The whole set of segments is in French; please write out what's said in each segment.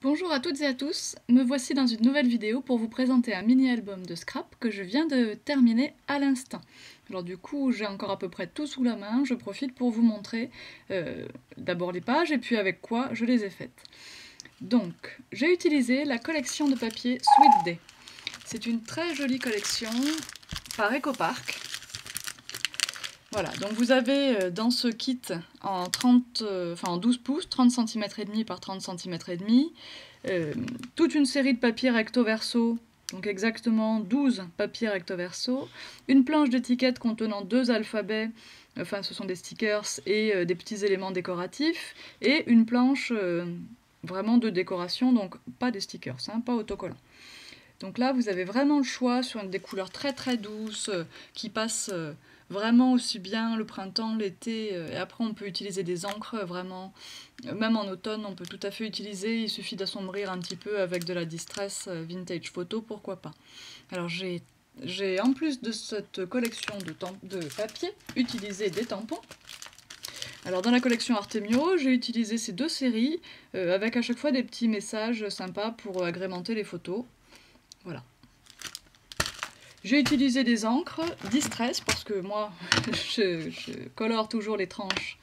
Bonjour à toutes et à tous, me voici dans une nouvelle vidéo pour vous présenter un mini-album de scrap que je viens de terminer à l'instant. Alors du coup, j'ai encore à peu près tout sous la main, je profite pour vous montrer d'abord les pages et puis avec quoi je les ai faites. Donc, j'ai utilisé la collection de papier Sweet Day. C'est une très jolie collection par EcoPark. Voilà, donc vous avez dans ce kit en 12 pouces, 30 cm et demi par 30 cm et demi, toute une série de papiers recto verso, donc exactement 12 papiers recto verso, une planche d'étiquette contenant 2 alphabets, enfin ce sont des stickers et des petits éléments décoratifs, et une planche vraiment de décoration, donc pas des stickers, hein, pas autocollants. Donc là, vous avez vraiment le choix sur des couleurs très très douces qui passent vraiment aussi bien le printemps, l'été. Et après, on peut utiliser des encres vraiment, même en automne, on peut tout à fait utiliser. Il suffit d'assombrir un petit peu avec de la distress vintage photo, pourquoi pas. Alors j'ai en plus de cette collection de papier, utilisé des tampons. Alors dans la collection Artemio, j'ai utilisé ces deux séries avec à chaque fois des petits messages sympas pour agrémenter les photos. Voilà. J'ai utilisé des encres Distress parce que moi, je colore toujours les tranches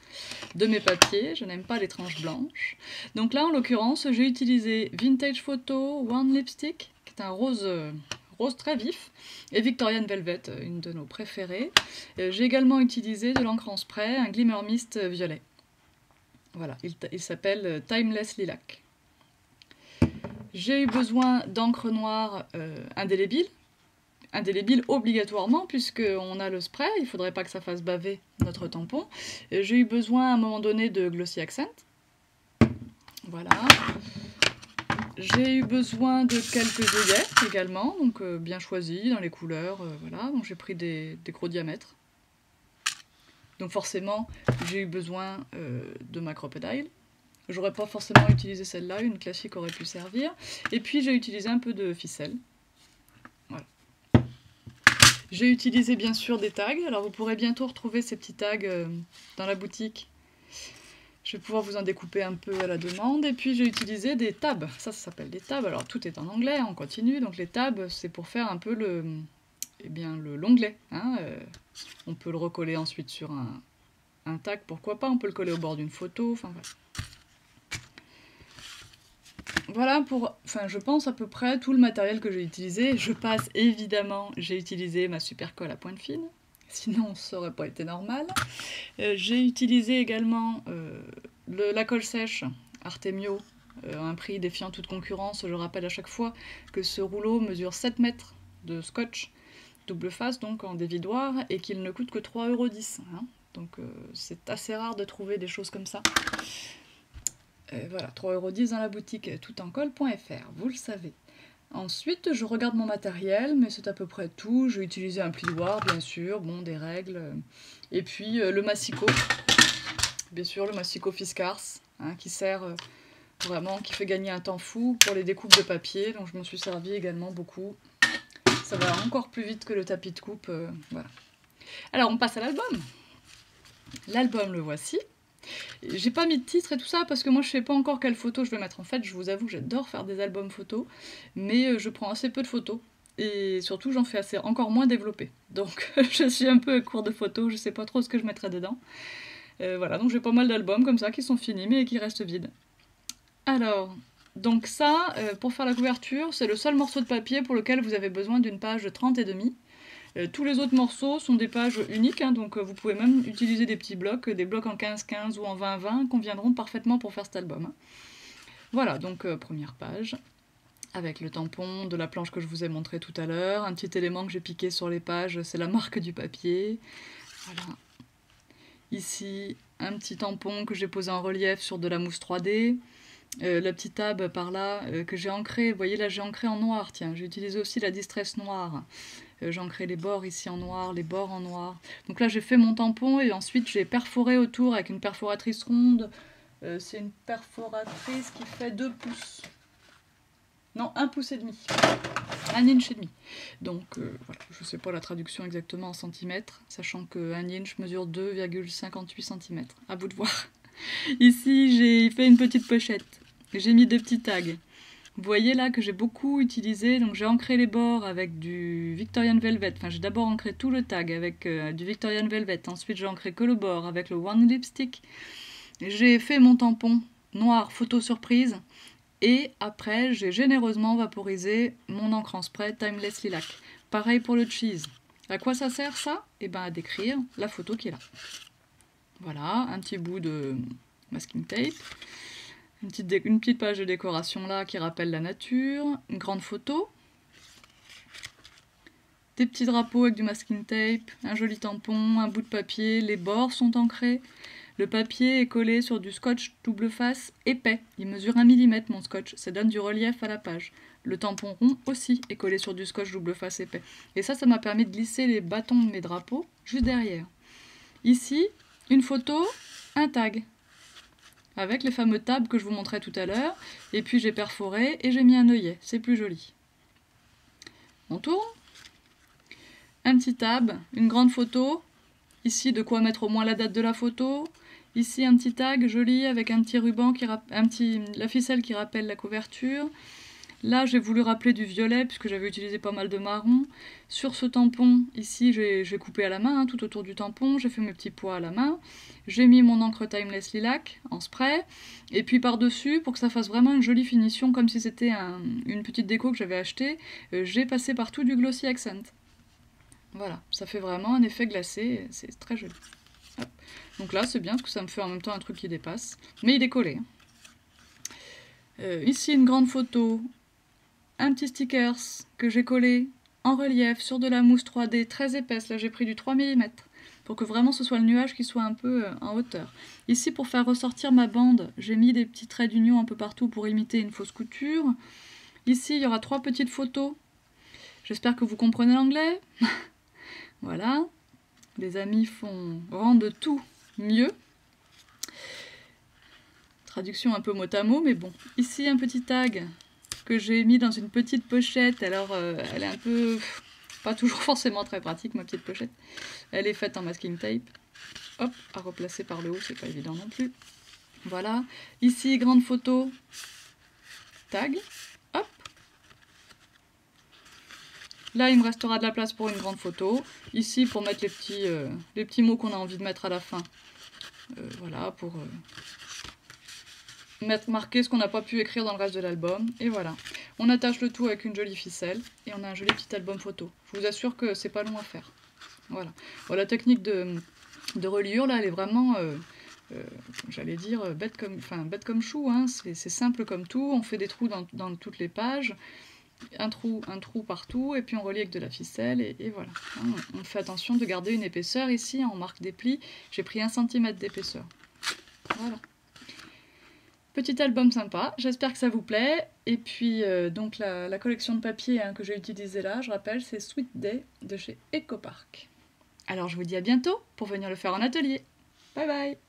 de mes papiers. Je n'aime pas les tranches blanches. Donc là, en l'occurrence, j'ai utilisé Vintage Photo One Lipstick, qui est un rose très vif, et Victorian Velvet, une de nos préférées. J'ai également utilisé de l'encre en spray, un Glimmer Mist violet. Voilà, il s'appelle Timeless Lilac. J'ai eu besoin d'encre noire indélébile obligatoirement puisqu'on a le spray, il ne faudrait pas que ça fasse baver notre tampon. J'ai eu besoin à un moment donné de Glossy Accent. Voilà. J'ai eu besoin de quelques œillets également, donc bien choisis dans les couleurs. Voilà, donc j'ai pris des gros diamètres. Donc forcément, j'ai eu besoin de ma crocodile. J'aurais pas forcément utilisé celle-là, une classique aurait pu servir. Et puis j'ai utilisé un peu de ficelle. Voilà. J'ai utilisé bien sûr des tags, alors vous pourrez bientôt retrouver ces petits tags dans la boutique. Je vais pouvoir vous en découper un peu à la demande. Et puis j'ai utilisé des tabs, ça s'appelle des tabs, alors tout est en anglais, on continue. Donc les tabs, c'est pour faire un peu l'onglet. Hein, on peut le recoller ensuite sur un tag, pourquoi pas, on peut le coller au bord d'une photo, enfin voilà. Voilà pour, je pense à peu près tout le matériel que j'ai utilisé. Je passe évidemment, j'ai utilisé ma super colle à pointe fine, sinon ça aurait pas été normal. J'ai utilisé également la colle sèche Artemio, un prix défiant toute concurrence. Je rappelle à chaque fois que ce rouleau mesure 7 mètres de scotch double face, donc en dévidoir, et qu'il ne coûte que 3,10 €. Hein. Donc c'est assez rare de trouver des choses comme ça. Voilà, 3,10 € dans la boutique toutencolle.fr, vous le savez. Ensuite, je regarde mon matériel, mais c'est à peu près tout. J'ai utilisé un plioir, bien sûr, bon, des règles. Et puis le massicot, bien sûr, le massicot Fiskars, hein, qui sert vraiment, qui fait gagner un temps fou pour les découpes de papier. Donc je m'en suis servi également beaucoup. Ça va encore plus vite que le tapis de coupe. Voilà. Alors on passe à l'album. L'album, le voici. J'ai pas mis de titre et tout ça parce que moi je sais pas encore quelle photo je vais mettre. En fait, je vous avoue que j'adore faire des albums photos, mais je prends assez peu de photos. Et surtout, j'en fais encore moins développé. Donc je suis un peu à court de photos, je sais pas trop ce que je mettrai dedans. Voilà, donc j'ai pas mal d'albums comme ça qui sont finis mais qui restent vides. Alors, donc ça, pour faire la couverture, c'est le seul morceau de papier pour lequel vous avez besoin d'une page de 30,5. Tous les autres morceaux sont des pages uniques, hein, donc vous pouvez même utiliser des petits blocs, des blocs en 15-15 ou en 20-20, conviendront parfaitement pour faire cet album. Hein. Voilà, donc première page, avec le tampon de la planche que je vous ai montré tout à l'heure. Un petit élément que j'ai piqué sur les pages, c'est la marque du papier. Voilà. Ici, un petit tampon que j'ai posé en relief sur de la mousse 3D. La petite tab par là que j'ai ancré, vous voyez là j'ai ancré en noir, tiens, j'ai utilisé aussi la distress noire. J'ai ancré les bords ici en noir, les bords en noir. Donc là j'ai fait mon tampon et ensuite j'ai perforé autour avec une perforatrice ronde. C'est une perforatrice qui fait 2 pouces. Non, 1,5 pouce. 1 inch et demi. Donc voilà, je ne sais pas la traduction exactement en centimètres, sachant que 1 inch mesure 2,58 cm. À vous de voir. Ici j'ai fait une petite pochette. J'ai mis 2 petits tags. Vous voyez là que j'ai beaucoup utilisé, donc j'ai ancré les bords avec du Victorian Velvet, enfin j'ai d'abord ancré tout le tag avec du Victorian Velvet, ensuite j'ai ancré que le bord avec le One Lipstick, j'ai fait mon tampon noir photo surprise, et après j'ai généreusement vaporisé mon encre en spray Timeless Lilac. Pareil pour le cheese. À quoi ça sert ça? Eh ben à décrire la photo qui est là. Voilà, un petit bout de masking tape. Une petite page de décoration là qui rappelle la nature, une grande photo, des petits drapeaux avec du masking tape, un joli tampon, un bout de papier, les bords sont ancrés, le papier est collé sur du scotch double face épais, il mesure 1 mm mon scotch, ça donne du relief à la page. Le tampon rond aussi est collé sur du scotch double face épais. Et ça m'a permis de glisser les bâtons de mes drapeaux juste derrière. Ici, une photo, un tag, avec les fameux tabs que je vous montrais tout à l'heure, et puis j'ai perforé et j'ai mis un œillet, c'est plus joli. On tourne, un petit tab, une grande photo, ici de quoi mettre au moins la date de la photo, ici un petit tag joli avec un petit ruban, la ficelle qui rappelle la couverture. Là, j'ai voulu rappeler du violet, puisque j'avais utilisé pas mal de marron. Sur ce tampon, ici, j'ai coupé à la main, tout autour du tampon. J'ai fait mes petits pois à la main. J'ai mis mon encre Timeless Lilac en spray. Et puis par-dessus, pour que ça fasse vraiment une jolie finition, comme si c'était une petite déco que j'avais achetée, j'ai passé partout du Glossy Accent. Voilà, ça fait vraiment un effet glacé, c'est très joli. Hop. Donc là, c'est bien, parce que ça me fait en même temps un truc qui dépasse. Mais il est collé. Ici, une grande photo. Un petit stickers que j'ai collé en relief sur de la mousse 3D très épaisse. Là, j'ai pris du 3 mm pour que vraiment ce soit le nuage qui soit un peu en hauteur. Ici, pour faire ressortir ma bande, j'ai mis des petits traits d'union un peu partout pour imiter une fausse couture. Ici, il y aura 3 petites photos. J'espère que vous comprenez l'anglais. Voilà. Les amis rendent tout mieux. Traduction un peu mot à mot, mais bon. Ici, un petit tag que j'ai mis dans une petite pochette. Alors, elle est un peu... pas toujours forcément très pratique, ma petite pochette. Elle est faite en masking tape. Hop, à replacer par le haut, c'est pas évident non plus. Voilà. Ici, grande photo. Tag. Hop. Là, il me restera de la place pour une grande photo. Ici, pour mettre les petits mots qu'on a envie de mettre à la fin. Voilà, pour... marquer ce qu'on n'a pas pu écrire dans le reste de l'album, et voilà. On attache le tout avec une jolie ficelle, et on a un joli petit album photo. Je vous assure que c'est pas long à faire. Voilà. Bon, la technique de reliure, là, elle est vraiment, j'allais dire, bête comme chou, hein. C'est simple comme tout, on fait des trous dans toutes les pages, un trou partout, et puis on relie avec de la ficelle, et voilà. On fait attention de garder une épaisseur, ici, on marque des plis, j'ai pris 1 cm d'épaisseur. Voilà. Petit album sympa, j'espère que ça vous plaît. Et puis donc la collection de papier que j'ai utilisée là, je rappelle, c'est Sweet Day de chez Ecopark. Alors je vous dis à bientôt pour venir le faire en atelier. Bye bye!